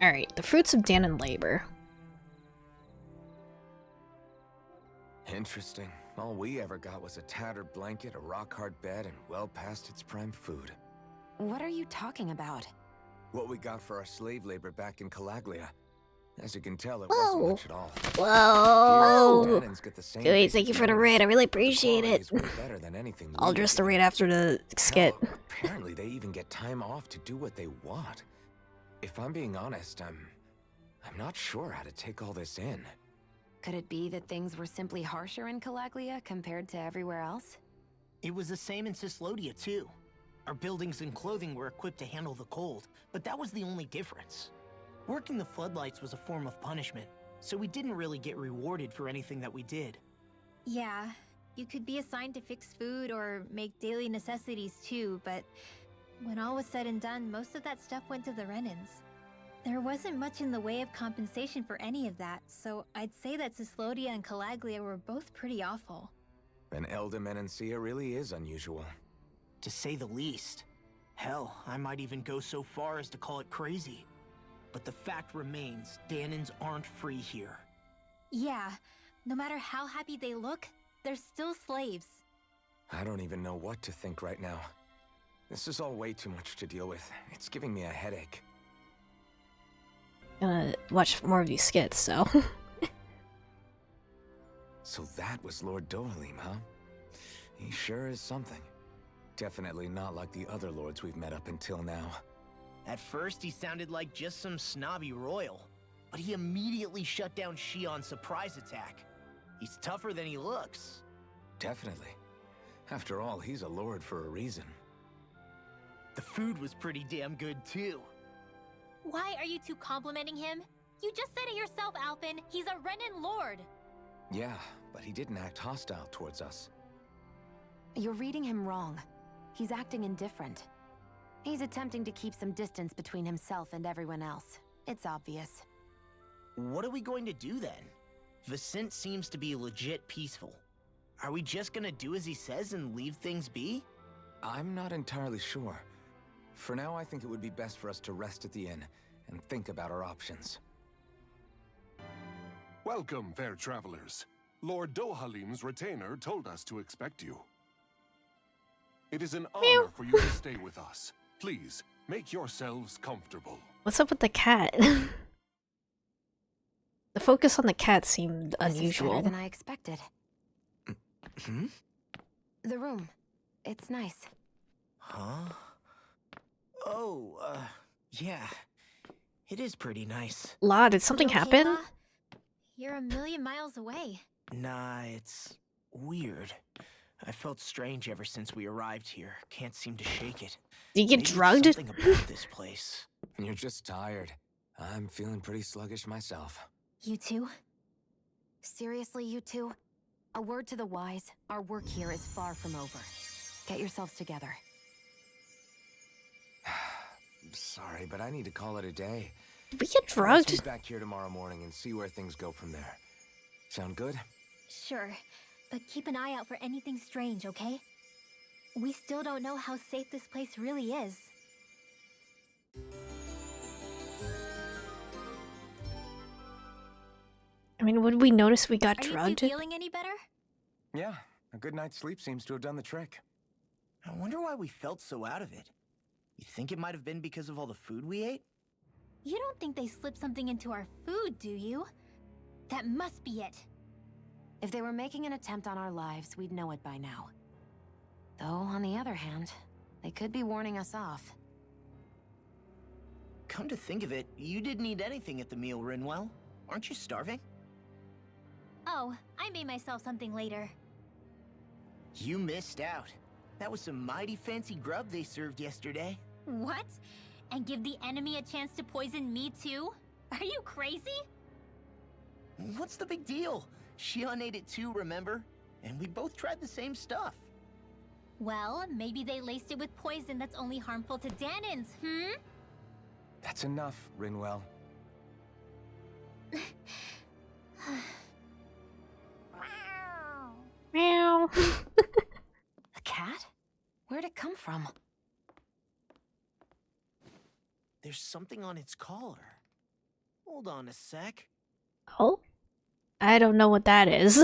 Alright, the fruits of Danon labor. Interesting. All we ever got was a tattered blanket, a rock-hard bed, and well past its prime food. What are you talking about? What we got for our slave labor back in Calaglia. As you can tell, it Whoa. wasn't much at all. Whoa! Danons get the same Wait, thank you for the raid. I really appreciate it. Better than anything I'll address the raid after the skit. Hell, apparently, they even get time off to do what they want. If I'm being honest, I'm not sure how to take all this in. Could it be that things were simply harsher in Calaglia compared to everywhere else? It was the same in Cyslodia, too. Our buildings and clothing were equipped to handle the cold, but that was the only difference. Working the floodlights was a form of punishment, so we didn't really get rewarded for anything that we did. Yeah, you could be assigned to fix food or make daily necessities too, but when all was said and done, most of that stuff went to the Renans. There wasn't much in the way of compensation for any of that, so I'd say that Cyslodia and Calaglia were both pretty awful. Then Elda Menancia really is unusual. To say the least. Hell, I might even go so far as to call it crazy. But the fact remains, Danons aren't free here. Yeah, no matter how happy they look, they're still slaves. I don't even know what to think right now. This is all way too much to deal with. It's giving me a headache. Gonna watch more of these skits, so. So that was Lord Dohalim, huh? He sure is something. Definitely not like the other lords we've met up until now. At first, he sounded like just some snobby royal, but he immediately shut down Shion's surprise attack. He's tougher than he looks. Definitely. After all, he's a lord for a reason. The food was pretty damn good, too. Why are you two complimenting him? You just said it yourself, Alphen. He's a Renan lord. Yeah, but he didn't act hostile towards us. You're reading him wrong. He's acting indifferent. He's attempting to keep some distance between himself and everyone else. It's obvious. What are we going to do then? Vicent seems to be legit peaceful. Are we just gonna do as he says and leave things be? I'm not entirely sure. For now, I think it would be best for us to rest at the inn and think about our options. Welcome, fair travelers. Lord Dohalim's retainer told us to expect you. It is an honor for you to stay with us. Please, make yourselves comfortable. What's up with the cat? The focus on the cat seemed This is unusual. better than I expected. Hmm? The room. It's nice. Huh? Oh, yeah. It is pretty nice. La, did something You okay, happen? Ma? You're a million miles away. Nah, it's weird. I felt strange ever since we arrived here. Can't seem to shake it. Did you get Maybe it's drugged? something about this place. You're just tired. I'm feeling pretty sluggish myself. You too? Seriously, you two? A word to the wise, our work here is far from over. Get yourselves together. Sorry, but I need to call it a day. Did we get Let's drugged? meet back here tomorrow morning and see where things go from there. Sound good? Sure, but keep an eye out for anything strange, okay? We still don't know how safe this place really is. I mean, would we notice we got Are drugged? you two feeling any better? Yeah, a good night's sleep seems to have done the trick. I wonder why we felt so out of it. You think it might have been because of all the food we ate? You don't think they slipped something into our food, do you? That must be it. If they were making an attempt on our lives, we'd know it by now. Though, on the other hand, they could be warning us off. Come to think of it, you didn't eat anything at the meal, Rinwell. Aren't you starving? Oh, I made myself something later. You missed out. That was some mighty fancy grub they served yesterday. What? And give the enemy a chance to poison me too? Are you crazy? What's the big deal? Shion ate it too, remember? And we both tried the same stuff. Well, maybe they laced it with poison that's only harmful to Danons, That's enough, Rinwell. Meow. A cat? Where'd it come from? There's something on its collar. Hold on a sec. Oh? I don't know what that is.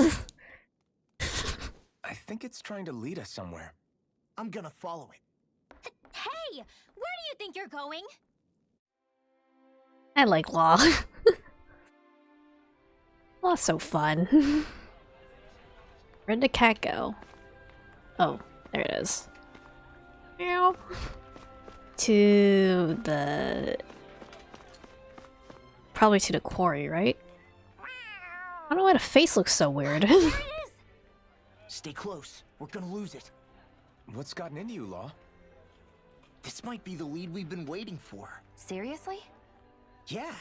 I think it's trying to lead us somewhere. I'm gonna follow it. Hey! Where do you think you're going? I like Law. Law's so fun. Where'd the cat go? Oh, there it is. Meow. To the... Probably to the quarry, right? I don't know why the face looks so weird. There it is! Stay close. We're gonna lose it. What's gotten into you, Law? This might be the lead we've been waiting for. Seriously? Yeah.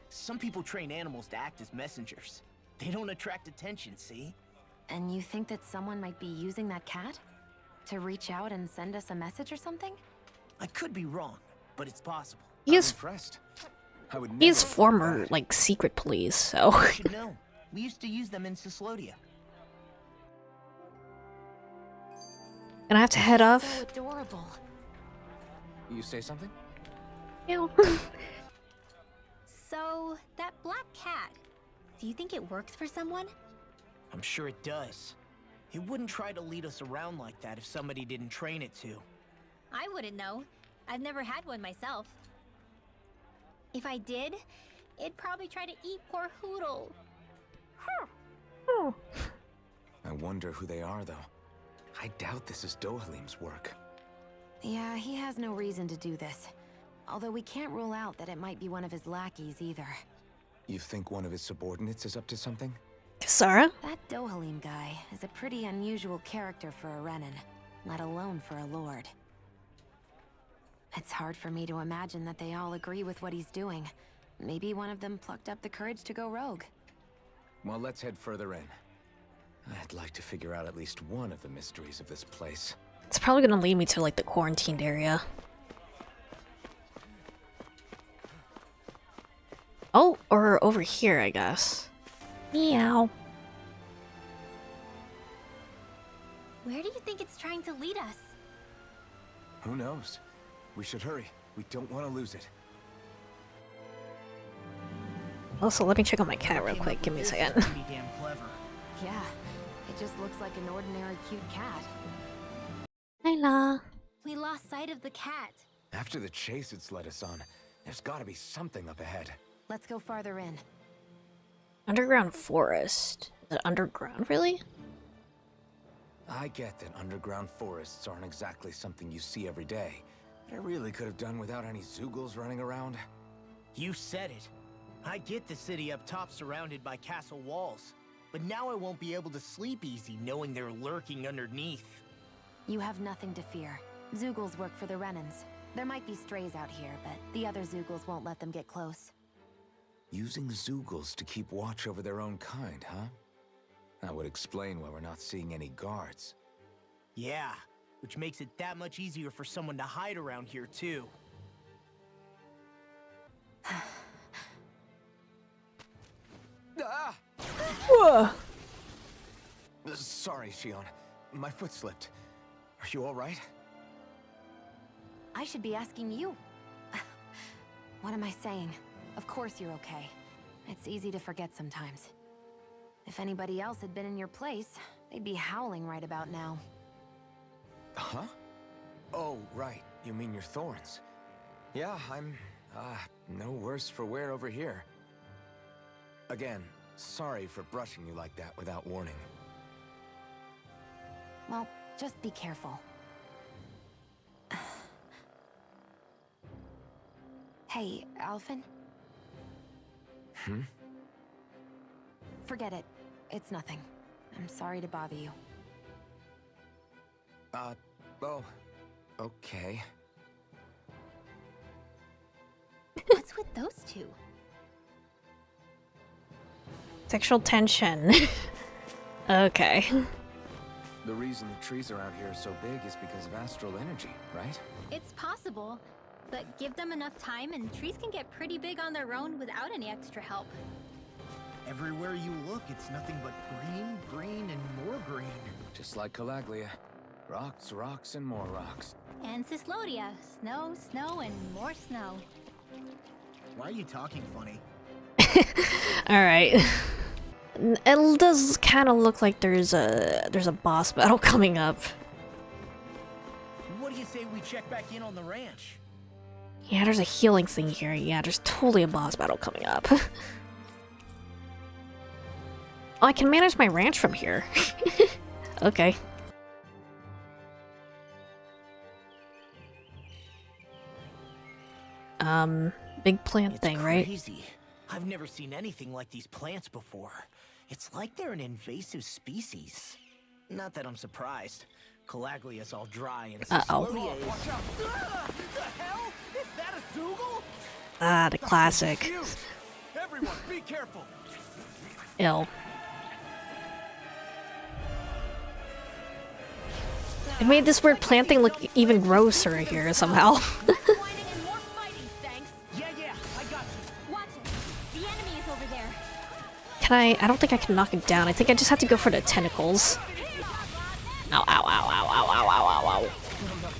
Some people train animals to act as messengers. They don't attract attention, see? And you think that someone might be using that cat? To reach out and send us a message or something? I could be wrong, but it's possible. He I'm is, impressed. I would he is never have former, thought like, secret police, so... You should know. We used to use them in Cyslodia. Gonna have to head off. So adorable. that. You say something? Meow. So, that black cat, do you think it works for someone? I'm sure it does. It wouldn't try to lead us around like that if somebody didn't train it to. I wouldn't know. I've never had one myself. If I did, it'd probably try to eat poor Hootle. Oh. I wonder who they are, though. I doubt this is Dohalim's work. Yeah, he has no reason to do this. Although we can't rule out that it might be one of his lackeys either. You think one of his subordinates is up to something? Kasara? That Dohalim guy is a pretty unusual character for a Renan, let alone for a lord. It's hard for me to imagine that they all agree with what he's doing. Maybe one of them plucked up the courage to go rogue. Well, let's head further in. I'd like to figure out at least one of the mysteries of this place. It's probably gonna lead me to, like, the quarantined area. Oh, or over here, I guess. Meow. Where do you think it's trying to lead us? Who knows? We should hurry. We don't want to lose it. Also, let me check on my cat real quick. Give me a second. Pretty damn clever. Yeah, it just looks like an ordinary cute cat. Layla. We lost sight of the cat. After the chase it's led us on, there's got to be something up ahead. Let's go farther in. Underground forest. Is it underground, really? I get that underground forests aren't exactly something you see every day, but I really could have done without any Zeugles running around. You said it. I get the city up top surrounded by castle walls, but now I won't be able to sleep easy knowing they're lurking underneath. You have nothing to fear. Zeugles work for the Renans. There might be strays out here, but the other Zeugles won't let them get close. Using Zeugles to keep watch over their own kind, huh? That would explain why we're not seeing any guards. Yeah, which makes it that much easier for someone to hide around here too. Ah! Whoa. Sorry, Shion. My foot slipped. Are you all right? I should be asking you. What am I saying? Of course you're okay. It's easy to forget sometimes. If anybody else had been in your place, they'd be howling right about now. Huh? Oh, right. You mean your thorns. Yeah, I'm, no worse for wear over here. Again, sorry for brushing you like that without warning. Well, just be careful. Hey, Alphen? Hmm? Forget it. It's nothing. I'm sorry to bother you. Oh, okay. What's with those two? Sexual tension. Okay. The reason the trees around here are so big is because of astral energy, right? It's possible, but give them enough time and trees can get pretty big on their own without any extra help. Everywhere you look, it's nothing but green, green, and more green. Just like Calaglia. Rocks, rocks, and more rocks. And Cyslodia, snow, snow, and more snow. Why are you talking funny? Alright. It does kind of look like there's a boss battle coming up. What do you say we check back in on the ranch? Yeah, there's a healing thing here. Yeah, there's totally a boss battle coming up. Oh, I can manage my ranch from here. Okay. Big plant thing, right? Crazy. I've never seen anything like these plants before. It's like they're an invasive species. Not that I'm surprised. Calaglia's all dry and Ciclodia is... Watch out! Ah, the hell? Is that a Zoogle? Ah, the classic. Huge! Everyone, be careful! Ill. It made this weird plant thing look even grosser here somehow. Yeah, I got you. Watch it. The enemy is over there. Can I don't think I can knock it down. I think I just have to go for the tentacles. Ow, ow, ow, ow, ow, ow, ow, ow, ow.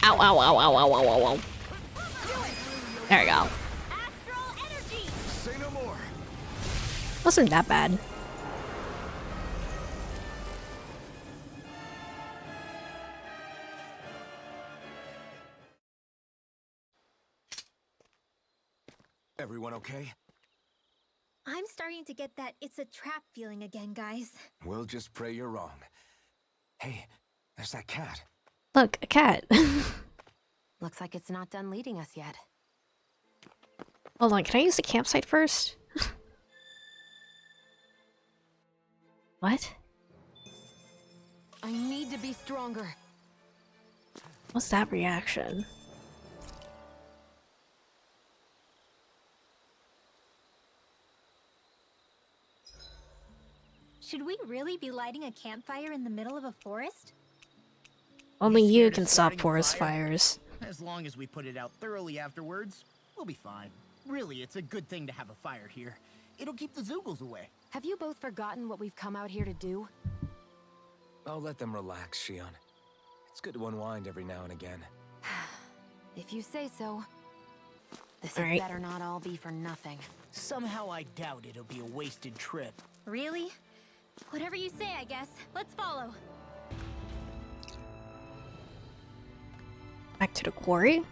Ow, ow, ow, ow, ow, ow, ow, ow. There we go. Astral energy. Say no more! Wasn't that bad. Everyone okay? I'm starting to get that it's a trap feeling again, guys. We'll just pray you're wrong. Hey, there's that cat. Look, a cat. Looks like it's not done leading us yet. Hold on, can I use the campsite first? What? I need to be stronger. What's that reaction? Should we really be lighting a campfire in the middle of a forest? Only you scared of can stop starting a forest fire? fires. As long as we put it out thoroughly afterwards, we'll be fine. Really, it's a good thing to have a fire here. It'll keep the Zoogles away. Have you both forgotten what we've come out here to do? I'll let them relax, Shion. It's good to unwind every now and again. If you say so. This All had right. better not all be for nothing. Somehow I doubt it'll be a wasted trip. Really? Whatever you say, I guess. Let's follow. Back to the quarry.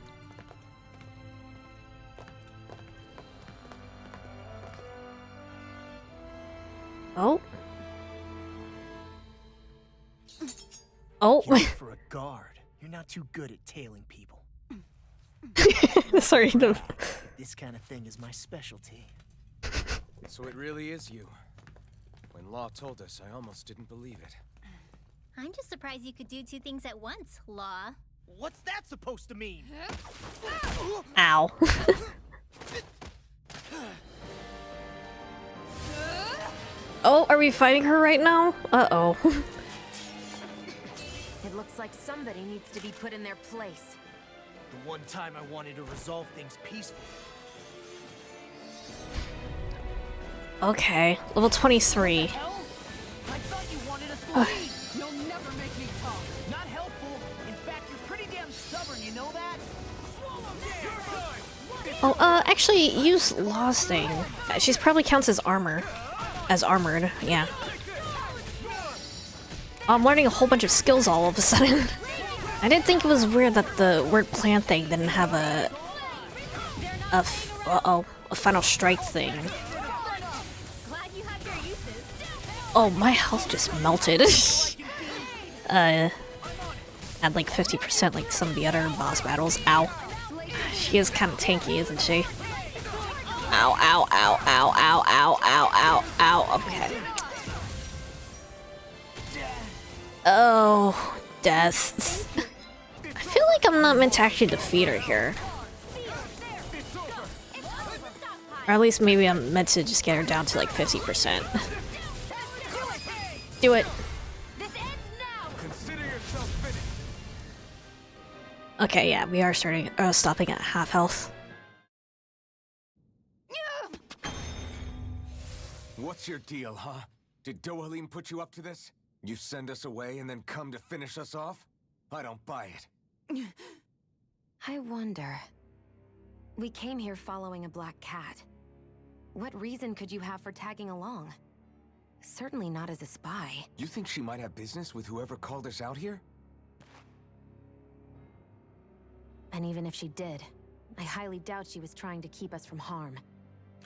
Oh. Oh. For a guard, you're not too good at tailing people. Sorry. No. This kind of thing is my specialty. So it really is you. When Law told us, I almost didn't believe it. I'm just surprised you could do two things at once, Law. What's that supposed to mean? Ow. Oh, are we fighting her right now? Uh-oh. It looks like somebody needs to be put in their place. The one time I wanted to resolve things peacefully. Okay, level 23. I thought you wanted us to leave. You'll never make me talk. Not helpful. In fact, you're pretty damn stubborn, you know that? Oh, actually, use Law's thing. She's probably counts as armor. As armored, yeah. I'm learning a whole bunch of skills all of a sudden. I did think it was weird that the word plant thing didn't have a final strike thing. Glad you have your uses. Oh, my health just melted. At like 50% like some of the other boss battles. Ow. She is kind of tanky, isn't she? Ow, ow, ow, ow, ow, ow, ow, ow, ow. Okay. Oh, death. I feel like I'm not meant to actually defeat her here. Or at least maybe I'm meant to just get her down to like 50%. Do it. Consider yourself finished. Okay, yeah, we are stopping at half health. What's your deal, huh? Did Dohalim put you up to this? You send us away and then come to finish us off? I don't buy it. I wonder. We came here following a black cat. What reason could you have for tagging along? Certainly not as a spy. You think she might have business with whoever called us out here? And even if she did, I highly doubt she was trying to keep us from harm.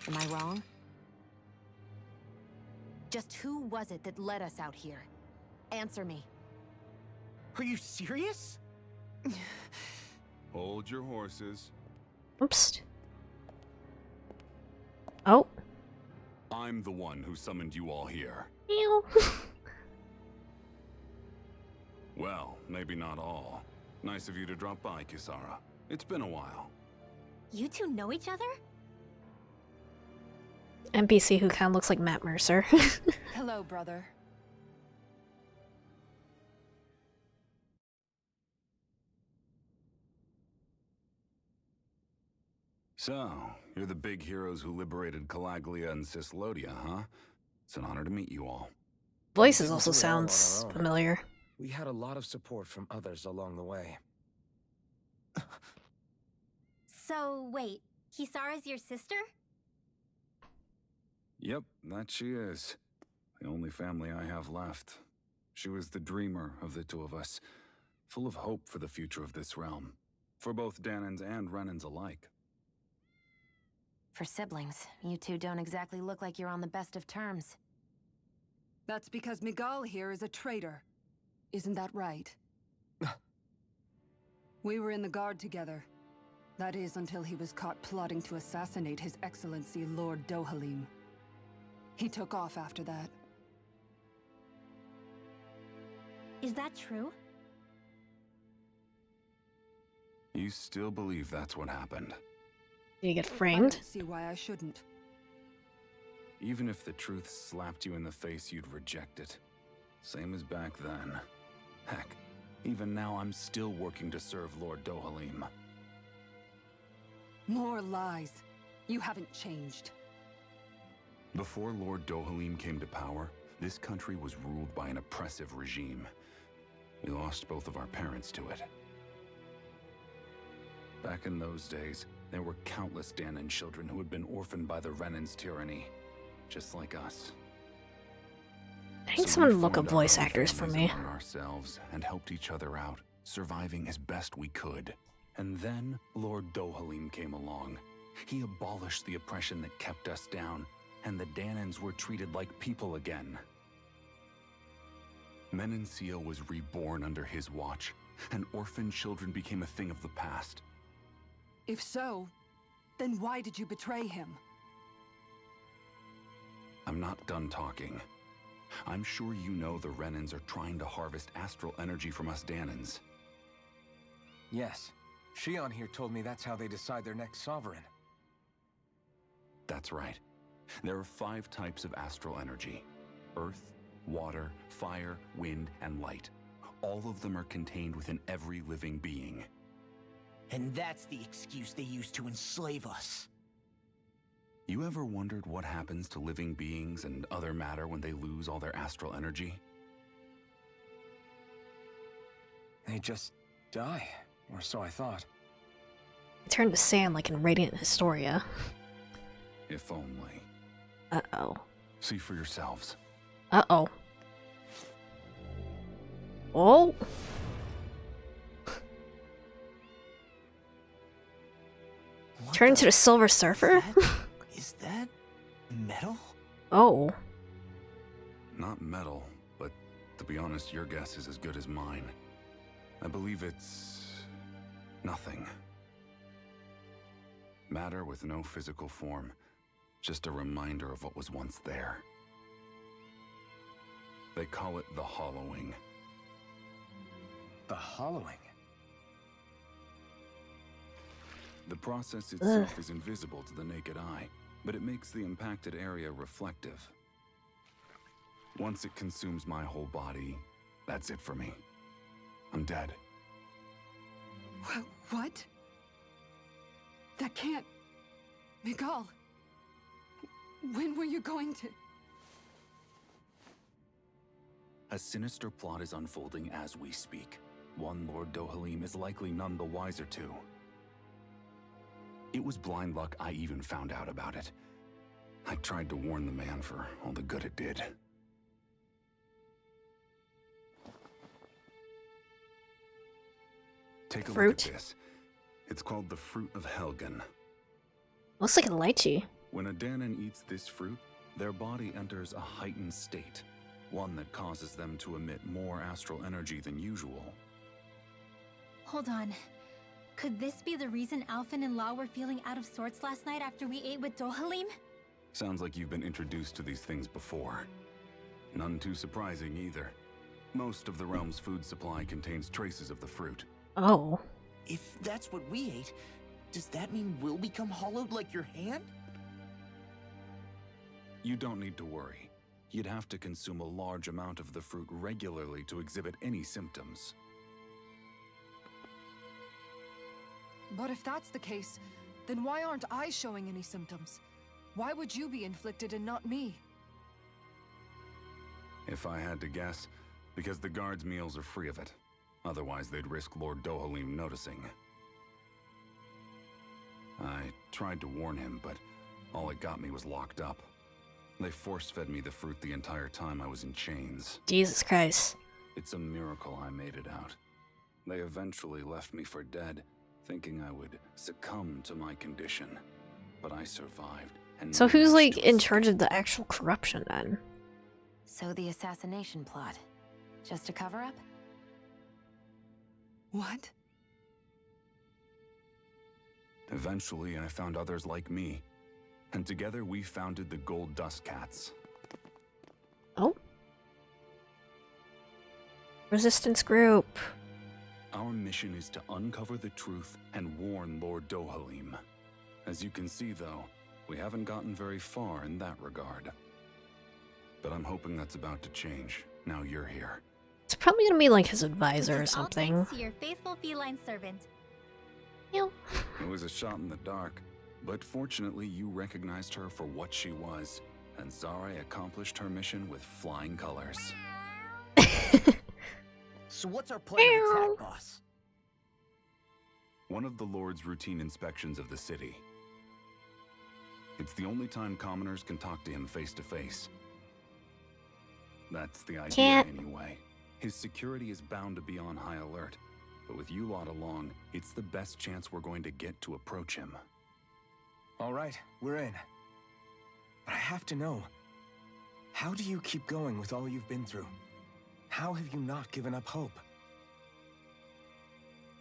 Am I wrong? Just who was it that led us out here? Answer me. Are you serious? Hold your horses. Oops. Oh. I'm the one who summoned you all here. Meow. Well, maybe not all. Nice of you to drop by, Kisara. It's been a while. You two know each other? NPC who kind of looks like Matt Mercer. Hello, brother. So, you're the big heroes who liberated Calaglia and Cislodia, huh? It's an honor to meet you all. Voices Didn't also do it all on sounds our own. familiar. We had a lot of support from others along the way. So, wait, Kisara's your sister? Yep, that she is. The only family I have left. She was the dreamer of the two of us, full of hope for the future of this realm, for both Danans and Renans alike. For siblings, you two don't exactly look like you're on the best of terms. That's because Miguel here is a traitor. Isn't that right? We were in the Guard together. That is, until he was caught plotting to assassinate His Excellency Lord Dohalim. He took off after that. Is that true? You still believe that's what happened? Did you get I framed? don't see why I shouldn't. Even if the truth slapped you in the face, you'd reject it. Same as back then. Heck, even now I'm still working to serve Lord Dohalim. More lies. You haven't changed. Before Lord Dohalim came to power, this country was ruled by an oppressive regime. We lost both of our parents to it. Back in those days, there were countless Danan children who had been orphaned by the Renan's tyranny, just like us. I need So someone we to look up formed our voice own actors for families me. among ourselves and helped each other out, surviving as best we could. And then Lord Dohalim came along. He abolished the oppression that kept us down, and the Danans were treated like people again. Menancia was reborn under his watch, and orphaned children became a thing of the past. If so, then why did you betray him? I'm not done talking. I'm sure you know the Renans are trying to harvest astral energy from us Danans. Yes. Shion here told me that's how they decide their next sovereign. That's right. There are 5 types of astral energy: earth, water, fire, wind, and light. All of them are contained within every living being. And that's the excuse they use to enslave us. You ever wondered what happens to living beings and other matter when they lose all their astral energy? They just die, or so I thought. It turned to sand like in Radiant Historia. If only. Uh-oh. See for yourselves. Uh-oh. Oh! What Turn into the Silver Surfer? Is that metal? Oh. Not metal, but to be honest, your guess is as good as mine. I believe it's nothing. Matter with no physical form. Just a reminder of what was once there. They call it the hollowing. The hollowing? The process itself is invisible to the naked eye, but it makes the impacted area reflective. Once it consumes my whole body, that's it for me. I'm dead. What? That can't... Miguel! When were you going to... A sinister plot is unfolding as we speak. One Lord Dohalim is likely none the wiser to. It was blind luck I even found out about it. I tried to warn the man for all the good it did. Take a Fruit. look at this. It's called the Fruit of Helgen. Looks like a lychee. When a Danon eats this fruit, their body enters a heightened state, one that causes them to emit more astral energy than usual. Hold on. Could this be the reason Alphen and Law were feeling out of sorts last night after we ate with Dohalim? Sounds like you've been introduced to these things before. None too surprising either. Most of the realm's food supply contains traces of the fruit. Oh. If that's what we ate, does that mean we'll become hollowed like your hand? You don't need to worry. You'd have to consume a large amount of the fruit regularly to exhibit any symptoms. But if that's the case, then why aren't I showing any symptoms? Why would you be inflicted and not me? If I had to guess, because the guards' meals are free of it. Otherwise, they'd risk Lord Dohalim noticing. I tried to warn him, but all it got me was locked up. They force-fed me the fruit the entire time I was in chains. Jesus Christ. It's a miracle I made it out. They eventually left me for dead, thinking I would succumb to my condition. But I survived. And So who's like managed to in charge escape. of the actual corruption then? So the assassination plot. Just a cover-up? What? Eventually, I found others like me. And together we founded the Gold Dust Cats. Oh. Resistance group. Our mission is to uncover the truth and warn Lord Dohalim. As you can see, though, we haven't gotten very far in that regard. But I'm hoping that's about to change, now you're here. It's probably gonna be like his advisor or This is all something. thanks to your faithful feline servant. Ew. It was a shot in the dark, but fortunately you recognized her for what she was, and Zare accomplished her mission with flying colors. So what's our plan of Meow. attack, boss? One of the Lord's routine inspections of the city. It's the only time commoners can talk to him face to face. That's the idea Can't. anyway. His security is bound to be on high alert, but with you lot along, it's the best chance we're going to get to approach him. All right, we're in. But I have to know, how do you keep going with all you've been through? How have you not given up hope?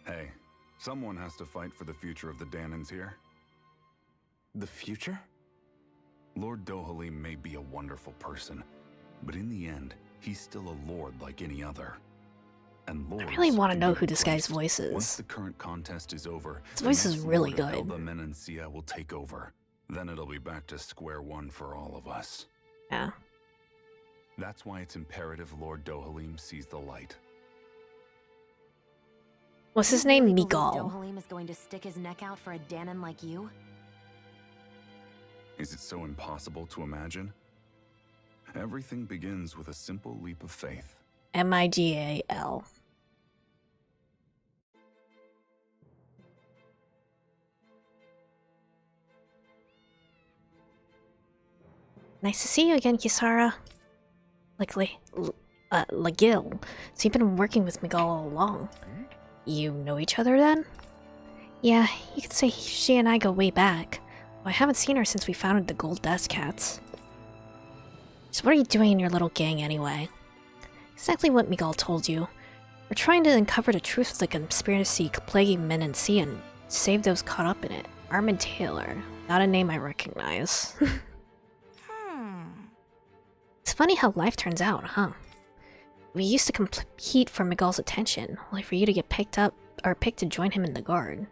Hey, someone has to fight for the future of the Danons here. The future? Lord Dohalim may be a wonderful person, but in the end, he's still a lord like any other. And lords really wanna can know be who this guy's replaced. voice is. Once the current contest is over, His the voice is next really Lord of good. Elba Menancia will take over. Then it'll be back to square one for all of us. Yeah. That's why it's imperative Lord Dohalim sees the light. What's his You name? really believe Miguel. Dohalim is going to stick his neck out for a Danon like you? Is it so impossible to imagine? Everything begins with a simple leap of faith. Migal. Nice to see you again, Kisara. Lagil. So you've been working with Miguel all along. You know each other then? Yeah, you could say she and I go way back. Well, I haven't seen her since we founded the Gold Dust Cats. So what are you doing in your little gang anyway? Exactly what Miguel told you. We're trying to uncover the truth of the conspiracy plaguing Menancia and save those caught up in it. Armin Taylor. Not a name I recognize. It's funny how life turns out, huh? We used to compete for Miguel's attention, only for you to get picked to join him in the guard.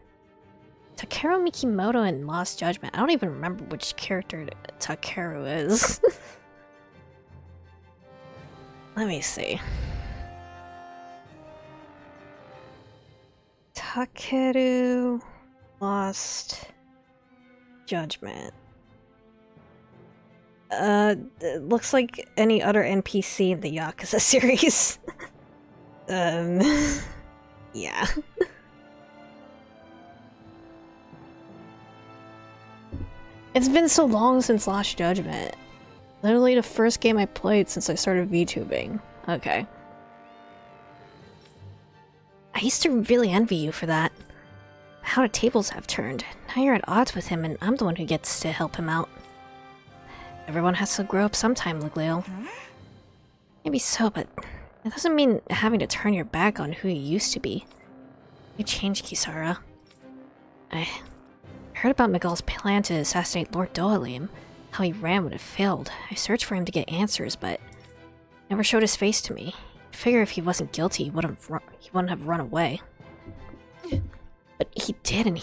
Takeru Mikimoto in Lost Judgment. I don't even remember which character Takeru is. Let me see. Takeru Lost Judgment. It looks like any other NPC in the Yakuza series. Yeah. It's been so long since Lost Judgment. Literally the first game I played since I started VTubing. Okay. I used to really envy you for that. How the tables have turned. Now you're at odds with him and I'm the one who gets to help him out. Everyone has to grow up sometime, Ligleo. Maybe so, but it doesn't mean having to turn your back on who you used to be. You changed, Kisara. I heard about Miguel's plan to assassinate Lord Dohalim, how he ran when it failed. I searched for him to get answers, but never showed his face to me. I figure if he wasn't guilty, he wouldn't have run away. But he did, and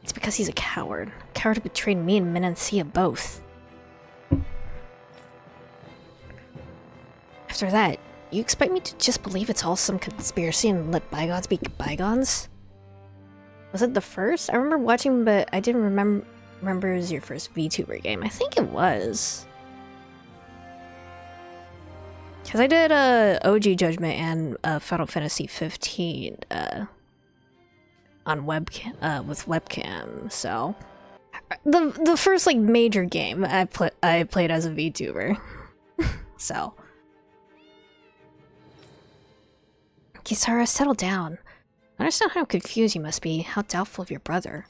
it's because he's a coward. A coward who betrayed me and Menancia both. After that, you expect me to just believe it's all some conspiracy and let bygones be bygones? Was it the first? I remember watching, but I didn't remember it was your first VTuber game. I think it was. Because I did OG Judgment and Final Fantasy 15 on webcam with webcam, so the first like major game I played as a VTuber. So Kisara, settle down. I understand how confused you must be, how doubtful of your brother.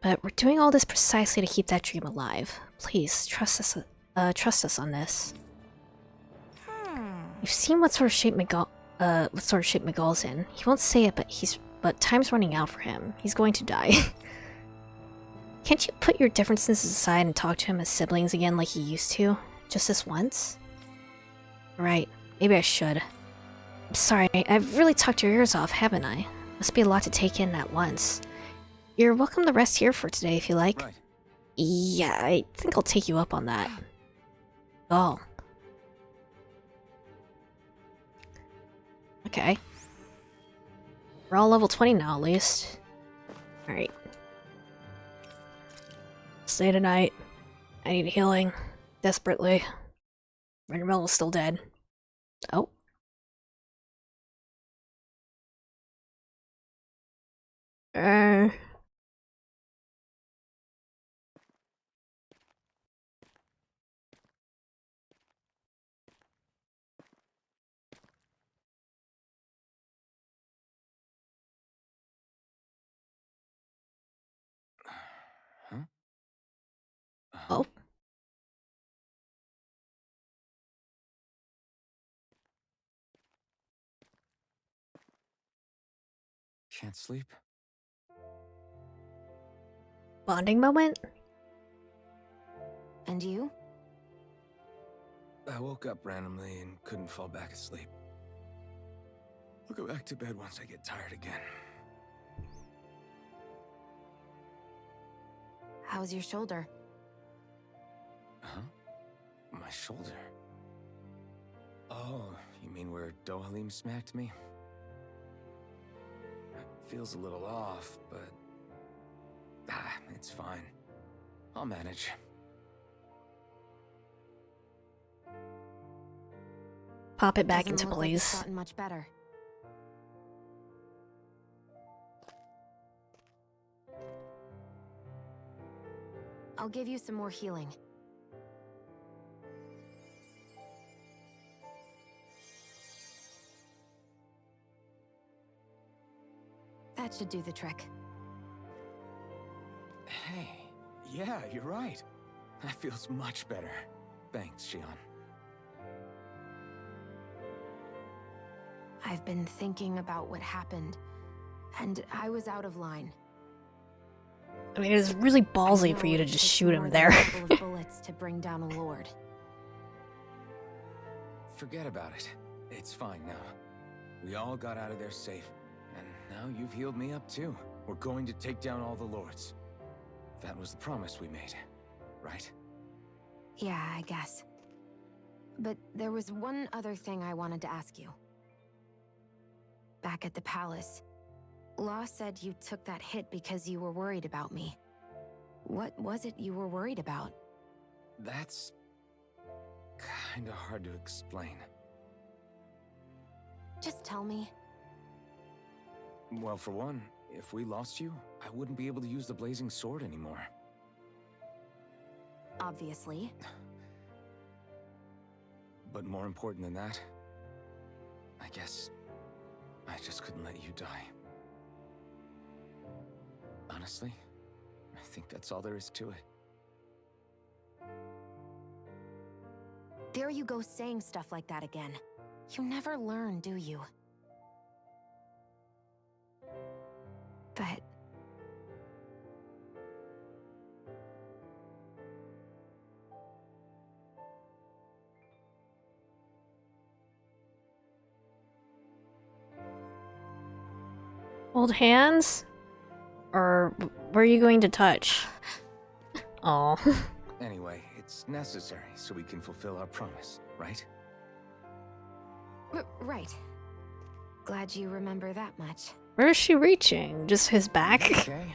But we're doing all this precisely to keep that dream alive. Please, trust us on this. You've seen what sort of shape Miguel's in. He won't say it, but time's running out for him. He's going to die. Can't you put your differences aside and talk to him as siblings again like you used to? Just this once? Right, maybe I should. I'm sorry, I've really talked your ears off, haven't I? Must be a lot to take in at once. You're welcome to rest here for today if you like. Right. Yeah, I think I'll take you up on that. Oh. Okay. We're all level 20 now, at least. Alright. Stay tonight. I need healing. Desperately. Rendermel's still dead. Oh. Huh? Oh. Can't sleep? Bonding moment? And you? I woke up randomly and couldn't fall back asleep. I'll go back to bed once I get tired again. How's your shoulder? Huh? My shoulder? Oh, you mean where Dohalim smacked me? It feels a little off, but... it's fine. I'll manage. Pop it back Doesn't into look like it's place. gotten much better. I'll give you some more healing. That should do the trick. Hey, yeah, you're right. That feels much better. Thanks, Shion. I've been thinking about what happened, and I was out of line. I mean, it's really I ballsy know for you to it just takes shoot more him than there. a couple of bullets to bring down a lord. Forget about it. It's fine now. We all got out of there safe, and now you've healed me up too. We're going to take down all the lords. That was the promise we made, right? Yeah, I guess. But there was one other thing I wanted to ask you. Back at the palace, Law said you took that hit because you were worried about me. What was it you were worried about? That's... kinda hard to explain. Just tell me. Well, for one, if we lost you, I wouldn't be able to use the blazing sword anymore. obviously. But more important than that, I guess I just couldn't let you die. Honestly, I think that's all there is to it. There you go saying stuff like that again. You never learn, do you? But... Hold hands? Or were you going to touch? Oh. Anyway, it's necessary so we can fulfill our promise, right? Right. Glad you remember that much. Where is she reaching? Just his back? Okay.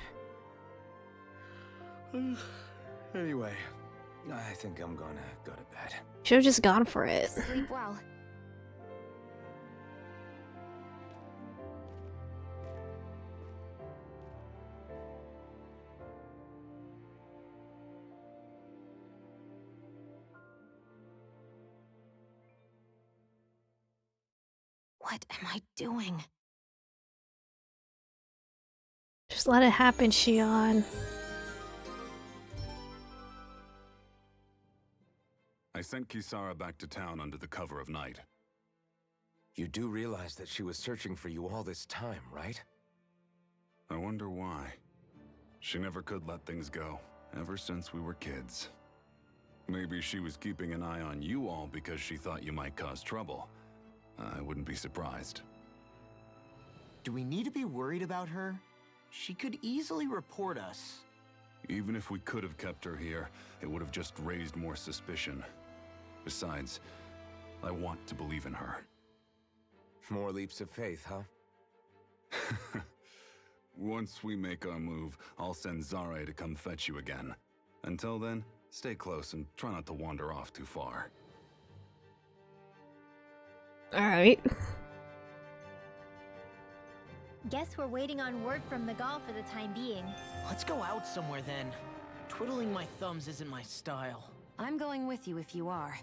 Anyway, I think I'm gonna go to bed. Should have just gone for it. Sleep well. What am I doing? Just let it happen, Shion. I sent Kisara back to town under the cover of night. You do realize that she was searching for you all this time, right? I wonder why. She never could let things go, ever since we were kids. Maybe she was keeping an eye on you all because she thought you might cause trouble. I wouldn't be surprised. Do we need to be worried about her? She could easily report us. Even if we could have kept her here, it would have just raised more suspicion. Besides, I want to believe in her. More leaps of faith, huh? Once we make our move, I'll send Zare to come fetch you again. Until then, stay close and try not to wander off too far. Alright. Guess we're waiting on word from Miguel for the time being. Let's go out somewhere then. Twiddling my thumbs isn't my style. I'm going with you if you are.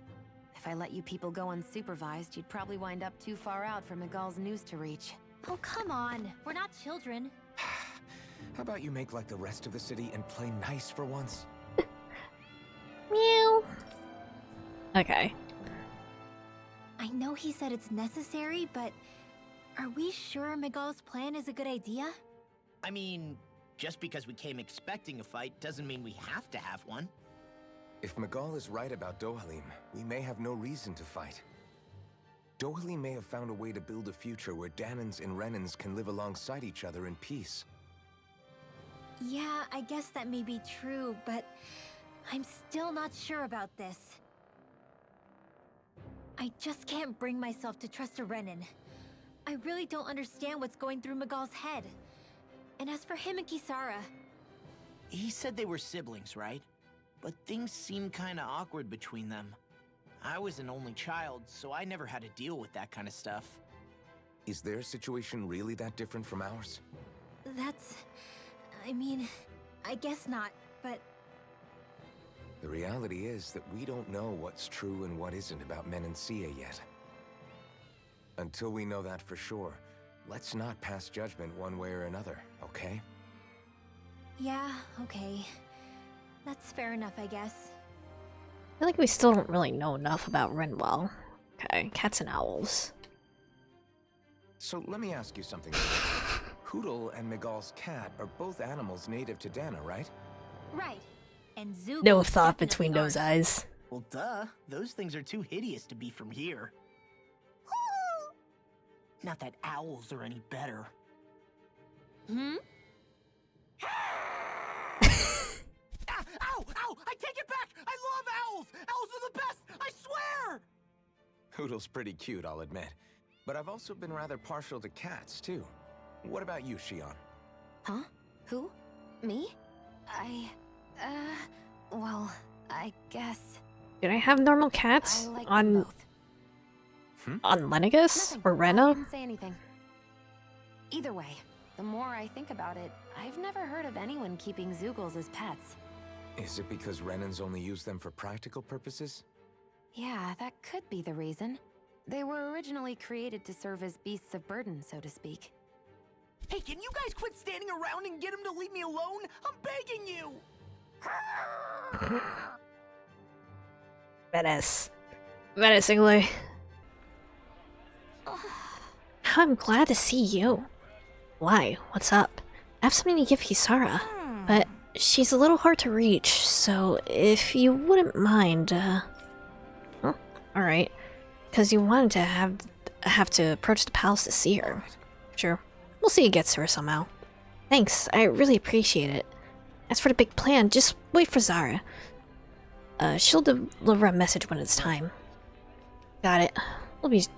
If I let you people go unsupervised, you'd probably wind up too far out for Miguel's news to reach. Oh, come on. We're not children. How about you make like the rest of the city and play nice for once? Meow. Okay. I know he said it's necessary, but are we sure Miguel's plan is a good idea? I mean, just because we came expecting a fight doesn't mean we have to have one. If Miguel is right about Dohalim, we may have no reason to fight. Dohalim may have found a way to build a future where Dahnans and Renans can live alongside each other in peace. Yeah, I guess that may be true, but I'm still not sure about this. I just can't bring myself to trust a Renan. I really don't understand what's going through Miguel's head. And as for him and Kisara... He said they were siblings, right? But things seem kinda awkward between them. I was an only child, so I never had to deal with that kind of stuff. Is their situation really that different from ours? That's... I mean, I guess not, but... The reality is that we don't know what's true and what isn't about Menancia yet. Until we know that for sure, let's not pass judgment one way or another, okay? Yeah, okay. That's fair enough, I guess. I feel like we still don't really know enough about Renwell. Okay, cats and owls. So let me ask you something. Hootle and Miguel's cat are both animals native to Dahna, right? Right. And Zoogles No thought between definitely those aren't. eyes. Well, duh. Those things are too hideous to be from here. Not that owls are any better. Hmm? Ow! Ow! I take it back! I love owls! Owls are the best! I swear! Hootle's pretty cute, I'll admit. But I've also been rather partial to cats, too. What about you, Shion? Huh? Who? Me? Well, I guess... Did I have normal cats I like them on both. on Lenegus Nothing. or I Rena? didn't say anything. Either way, the more I think about it, I've never heard of anyone keeping Zoogles as pets. Is it because Renans only use them for practical purposes? Yeah, that could be the reason. They were originally created to serve as beasts of burden, so to speak. Hey, can you guys quit standing around and get him to leave me alone? I'm begging you! Menacingly. I'm glad to see you. Why? What's up? I have something to give Hisara, but she's a little hard to reach, so if you wouldn't mind, oh, alright. Because you wanted to have to approach the palace to see her. Sure. We'll see it gets to her somehow. Thanks, I really appreciate it. As for the big plan, just wait for Zara. She'll deliver a message when it's time. Got it.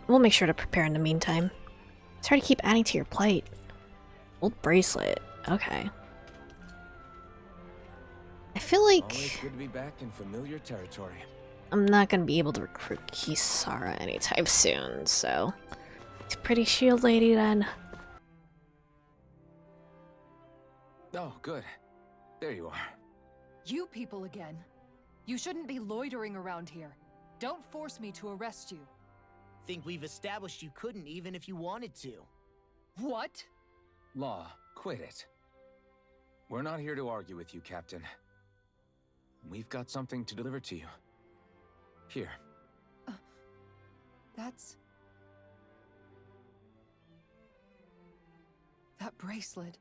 We'll make sure to prepare in the meantime. Sorry to keep adding to your plate. Old bracelet. Okay. I feel like Always good to be back in familiar territory. I'm not gonna be able to recruit Kisara anytime soon, so it's pretty shield lady then. Oh, good. There you are. You people again. You shouldn't be loitering around here. Don't force me to arrest you. Think we've established you couldn't even if you wanted to. What? Law, quit it. We're not here to argue with you, Captain. We've got something to deliver to you. Here. That's... That bracelet.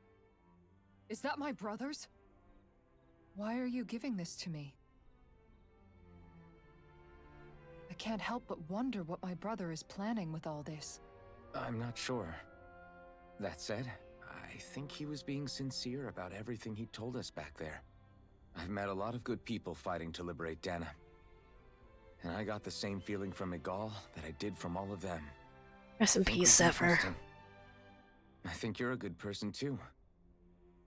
Is that my brother's? Why are you giving this to me? I can't help but wonder what my brother is planning with all this. I'm not sure. That said, I think he was being sincere about everything he told us back there. I've met a lot of good people fighting to liberate Dana. And I got the same feeling from Miguel that I did from all of them. Rest in peace, Zephyr. I think you're a good person too.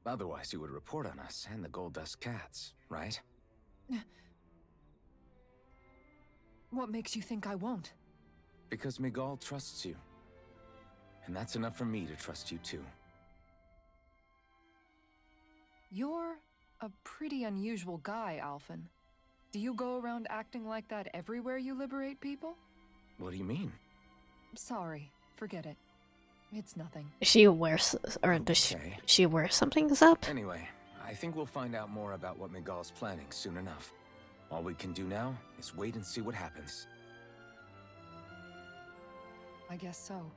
Otherwise you would report on us and the Gold Dust Cats, right? What makes you think I won't? Because Miguel trusts you. And that's enough for me to trust you too. You're a pretty unusual guy, Alphen. Do you go around acting like that everywhere you liberate people? What do you mean? Sorry, forget it. It's nothing. Is she aware, or does she aware something's up? Anyway, I think we'll find out more about what Miguel's planning soon enough. All we can do now is wait and see what happens. I guess so.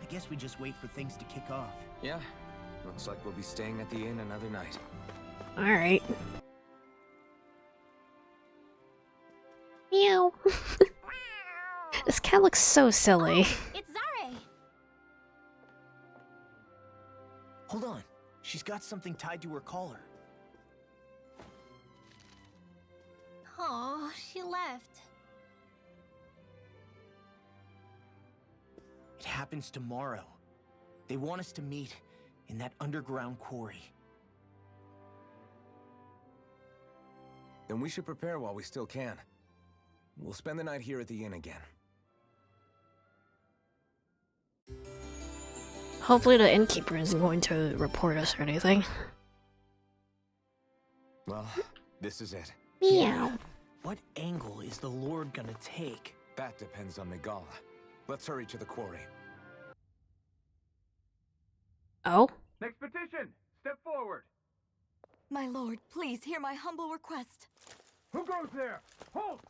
I guess we just wait for things to kick off. Yeah, looks like we'll be staying at the inn another night. Alright. Meow. This cat looks so silly. It's Zare! Hold on. She's got something tied to her collar. Oh, she left. It happens tomorrow. They want us to meet in that underground quarry. Then we should prepare while we still can. We'll spend the night here at the inn again. Hopefully the innkeeper isn't going to report us or anything. Well, this is it. Meow. What angle is the Lord gonna take? That depends on Miguel. Let's hurry to the quarry. Oh? Next petition! Step forward! My lord, please hear my humble request. Who goes there? Halt!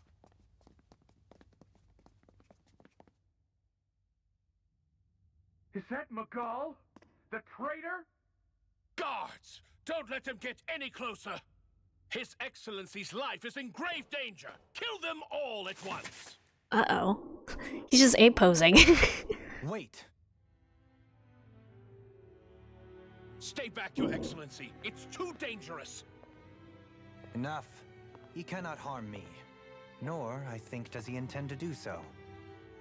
Is that Miguel? The traitor? Guards! Don't let them get any closer! His Excellency's life is in grave danger! Kill them all at once! Uh-oh. He's just A-posing. Wait! Stay back, Your Excellency! It's too dangerous! Enough. He cannot harm me. Nor, I think, does he intend to do so.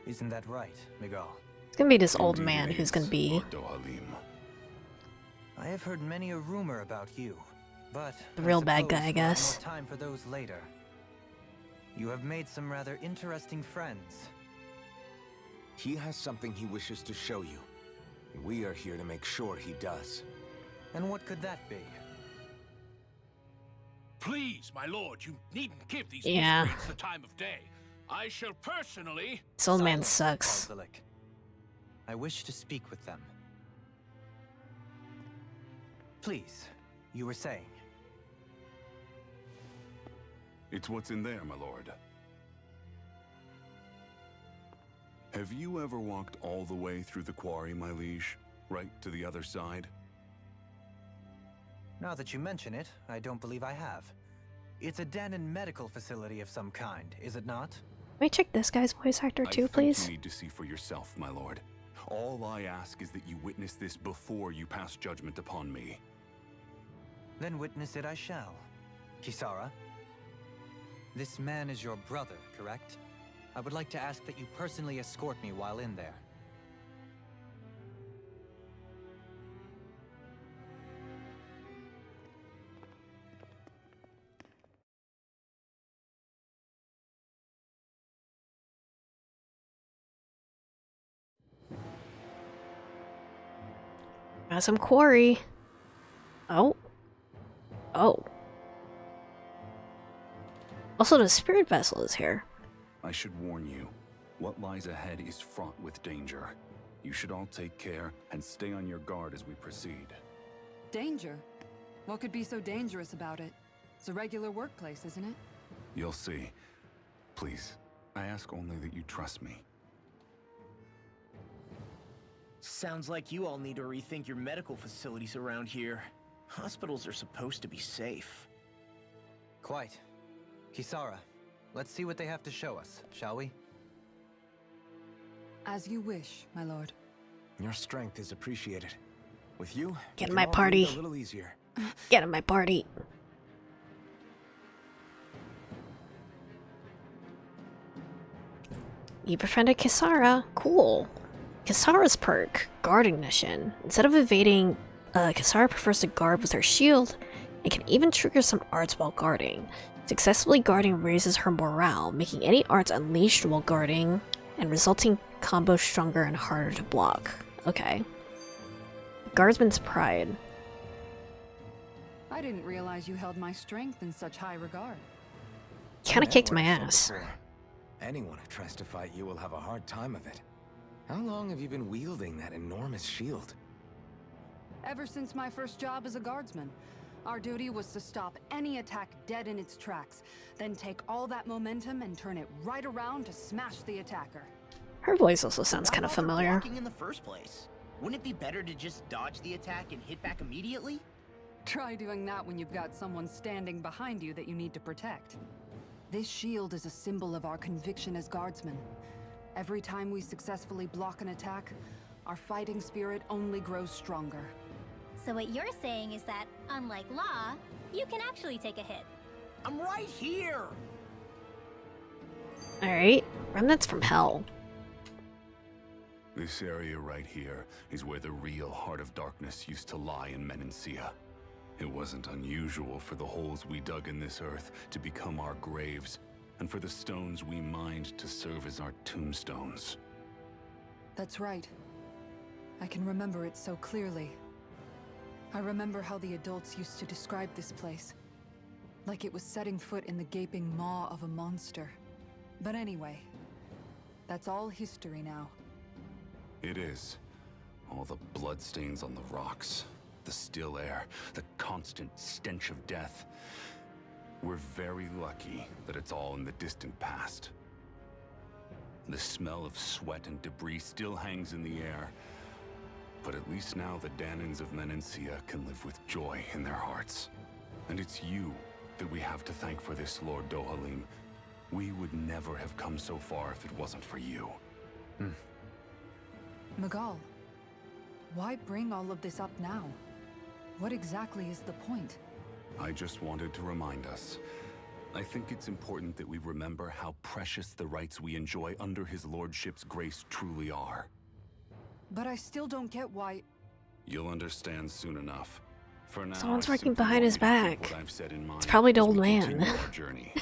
Isn't that right, Miguel? It's gonna be this old man who's gonna be... Lord Dohalim. I have heard many a rumor about you, but... The real bad suppose guy, I we'll have guess. more time for those later. You have made some rather interesting friends. He has something he wishes to show you. We are here to make sure he does. And what could that be? Please, my lord, you needn't give these Yeah. miscreants the time of day. I shall personally... This old man Silence, sucks. Barzilek. I wish to speak with them. Please, you were saying. It's what's in there, my lord. Have you ever walked all the way through the quarry, my liege? Right to the other side? Now that you mention it, I don't believe I have. It's a Dahnan medical facility of some kind, is it not? Let me check this guy's voice actor too, I think please. you need to see for yourself, my lord. All I ask is that you witness this before you pass judgment upon me. Then witness it I shall. Kisara, this man is your brother, correct? I would like to ask that you personally escort me while in there. Got some quarry. Oh. Oh. Also, the spirit vessel is here. I should warn you, what lies ahead is fraught with danger. You should all take care and stay on your guard as we proceed. Danger? What could be so dangerous about it? It's a regular workplace, isn't it? You'll see. Please, I ask only that you trust me. Sounds like you all need to rethink your medical facilities around here. Hospitals are supposed to be safe. Quite. Kisara, let's see what they have to show us, shall we? As you wish, my lord. Your strength is appreciated. With you, Get it in can my all party. be a little easier. Get in my party. You befriended Kisara. Cool. Kisara's perk, Guard Ignition. Instead of evading, Kisara prefers to guard with her shield and can even trigger some arts while guarding. Successfully guarding raises her morale, making any arts unleashed while guarding, and resulting combos stronger and harder to block. Okay. Guardsman's Pride. I didn't realize you held my strength in such high regard. Kinda Remember kicked what my I said ass. before. Anyone who tries to fight you will have a hard time of it. How long have you been wielding that enormous shield? Ever since my first job as a guardsman, our duty was to stop any attack dead in its tracks, then take all that momentum and turn it right around to smash the attacker. Her voice also sounds Why kind of bother familiar. blocking in the first place? Wouldn't it be better to just dodge the attack and hit back immediately? Try doing that when you've got someone standing behind you that you need to protect. This shield is a symbol of our conviction as guardsmen. Every time we successfully block an attack, our fighting spirit only grows stronger. So what you're saying is that, unlike Law, you can actually take a hit. I'm right here! Alright, Remnants from Hell. This area right here is where the real Heart of Darkness used to lie in Menancia. It wasn't unusual for the holes we dug in this earth to become our graves, and for the stones we mined to serve as our tombstones. That's right. I can remember it so clearly. I remember how the adults used to describe this place. Like it was setting foot in the gaping maw of a monster. But anyway, that's all history now. It is. All the bloodstains on the rocks, the still air, the constant stench of death. We're very lucky that it's all in the distant past. The smell of sweat and debris still hangs in the air. But at least now the Dahnans of Menancia can live with joy in their hearts. And it's you that we have to thank for this, Lord Dohalim. We would never have come so far if it wasn't for you. Magal, why bring all of this up now? What exactly is the point? I just wanted to remind us. I think it's important that we remember how precious the rights we enjoy under his lordship's grace truly are. But I still don't get why... You'll understand soon enough. For now, Someone's I working simply behind want his you to keep back. what I've said in mind It's probably the as old we man. continue our journey.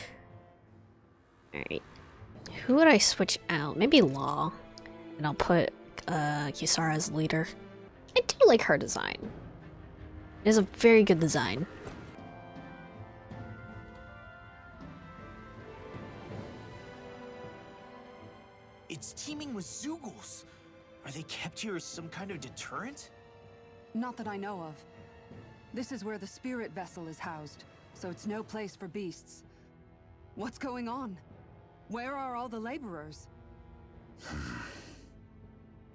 Alright. Who would I switch out? Maybe Law. And I'll put Kisara as leader. I do like her design. It is a very good design. It's teeming with Zeugles. Are they kept here as some kind of deterrent? Not that I know of. This is where the spirit vessel is housed, so it's no place for beasts. What's going on? Where are all the laborers?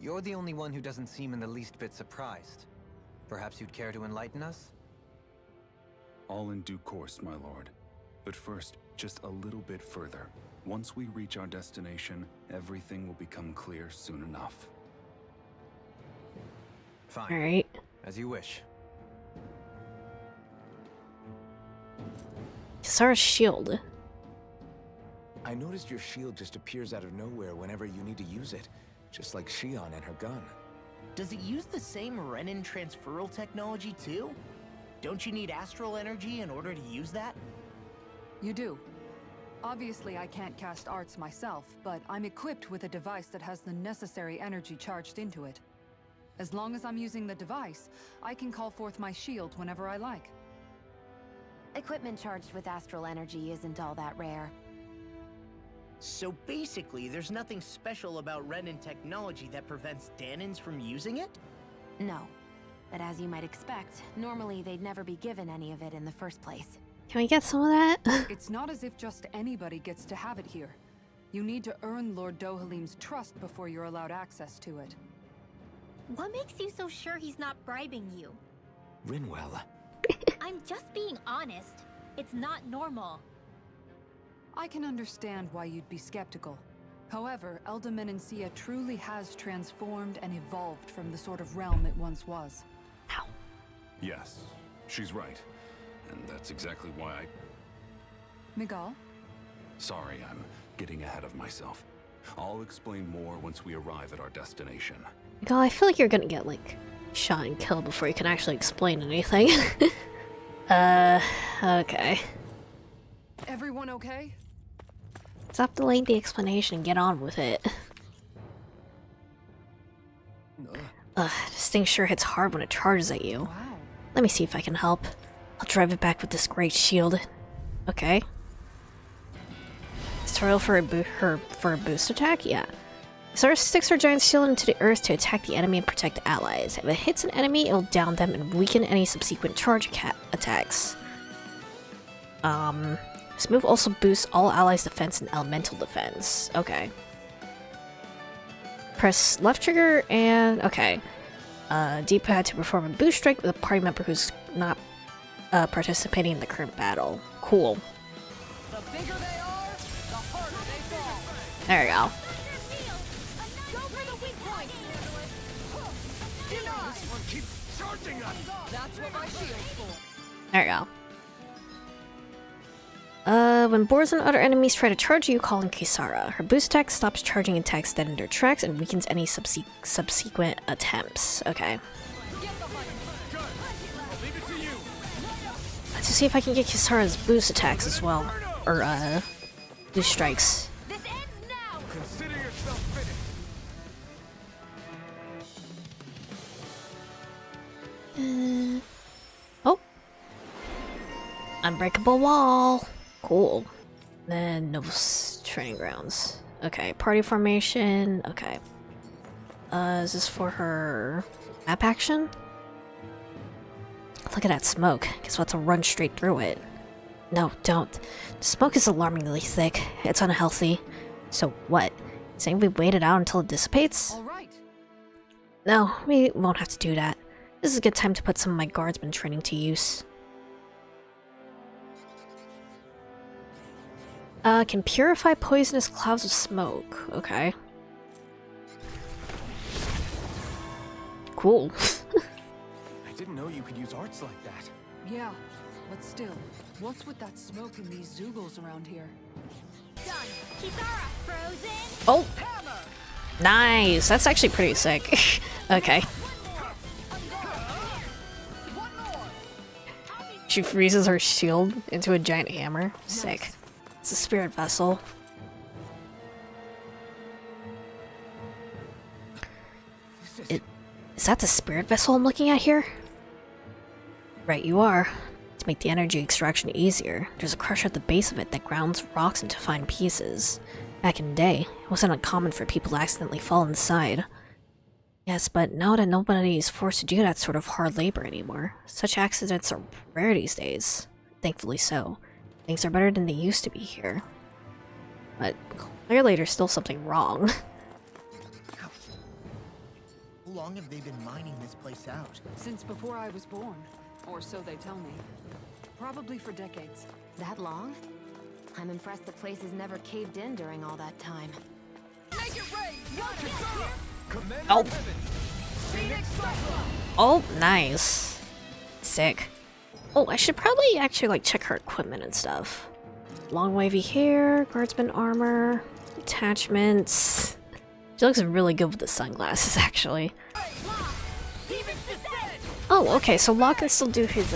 You're the only one who doesn't seem in the least bit surprised. Perhaps you'd care to enlighten us? All in due course, my lord. But first, just a little bit further. Once we reach our destination, everything will become clear soon enough. Fine. Alright. As you wish. Kisara's shield. I noticed your shield just appears out of nowhere whenever you need to use it, just like Shion and her gun. Does it use the same Renin transferal technology too? Don't you need astral energy in order to use that? You do. Obviously, I can't cast arts myself, but I'm equipped with a device that has the necessary energy charged into it. As long as I'm using the device, I can call forth my shield whenever I like. Equipment charged with astral energy isn't all that rare. So basically, there's nothing special about Renin technology that prevents Dahnans from using it? No. But as you might expect, normally they'd never be given any of it in the first place. Can we get some of that? It's not as if just anybody gets to have it here. You need to earn Lord Dohalim's trust before you're allowed access to it. What makes you so sure he's not bribing you? Rinwell. I'm just being honest. It's not normal. I can understand why you'd be skeptical. However, Elda Menancia truly has transformed and evolved from the sort of realm it once was. Yes, she's right. And that's exactly why I... Miguel? Sorry, I'm getting ahead of myself. I'll explain more once we arrive at our destination. God, I feel like you're gonna get, like, shot and killed before you can actually explain anything. Okay. Everyone okay? Stop delaying the explanation and get on with it. This thing sure hits hard when it charges at you. Wow. Let me see if I can help. I'll drive it back with this great shield. Okay. Tutorial for a boost attack? Yeah. Kisara sticks her giant shield into the earth to attack the enemy and protect allies. If it hits an enemy, it'll down them and weaken any subsequent charge attacks. This move also boosts all allies' defense and elemental defense. Okay. Press left trigger and... okay. D-pad to perform a boost strike with a party member who's not participating in the current battle. Cool. The bigger they are, the harder they fall. There we go. That's what my shield's for. There we go. When boars and other enemies try to charge you, call in Kisara. Her boost attack stops charging attacks dead in their tracks and weakens any subsequent attempts. Okay. Let's see if I can get Kisara's boost attacks as well. Or, boost strikes. This ends now. Consider yourself finished. Oh. Unbreakable wall. Cool. Then Novus training grounds. Okay, party formation. Okay. Is this for her map action? Look at that smoke. Guess what? To run straight through it. No, don't. The smoke is alarmingly thick. It's unhealthy. So what? Saying we wait it out until it dissipates? All right. No, we won't have to do that. This is a good time to put some of my guardsman training to use. Can purify poisonous clouds of smoke. Okay. Cool. I didn't know you could use arts like that. Yeah, but still, what's with that smoke and these Zeugles around here? Done. Kisara, frozen. Oh! Nice! That's actually pretty sick. Okay. She freezes her shield into a giant hammer. Sick. It's a spirit vessel. Is that the spirit vessel I'm looking at here? Right you are. To make the energy extraction easier, there's a crusher at the base of it that grounds rocks into fine pieces. Back in the day, it wasn't uncommon for people to accidentally fall inside. Yes, but now that nobody is forced to do that sort of hard labor anymore, such accidents are rare these days. Thankfully so. Things are better than they used to be here. But clearly there's still something wrong. How long have they been mining this place out? Since before I was born. Or so they tell me. Probably for decades. That long? I'm impressed the place has never caved in during all that time. Make it rain! Commander Oh. Heaven! Phoenix Cyclone! Oh, nice. Sick. Oh, I should probably actually like check her equipment and stuff. Long wavy hair, guardsman armor, attachments. She looks really good with the sunglasses, actually. Oh, okay, so Locke can still do his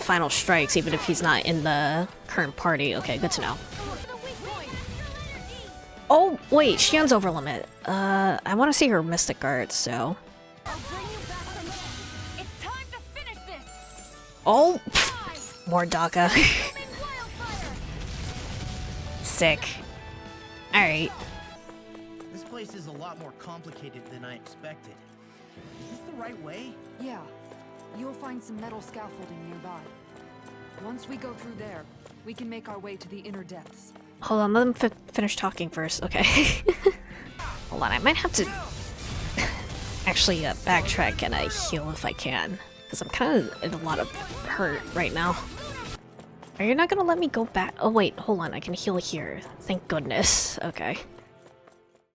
final strikes even if he's not in the current party. Okay, good to know. Oh, wait, Xian's over limit. I want to see her Mystic Guard, so... Oh! Pff, more Daka. Sick. Alright. This place is a lot more complicated than I expected. Is this the right way? Yeah. You'll find some metal scaffolding nearby. Once we go through there, we can make our way to the inner depths. Hold on, let him finish talking first. Okay. Hold on, I might have to actually backtrack and heal if I can. Because I'm kind of in a lot of hurt right now. Are you not gonna let me go back? Oh wait, hold on, I can heal here. Thank goodness. Okay.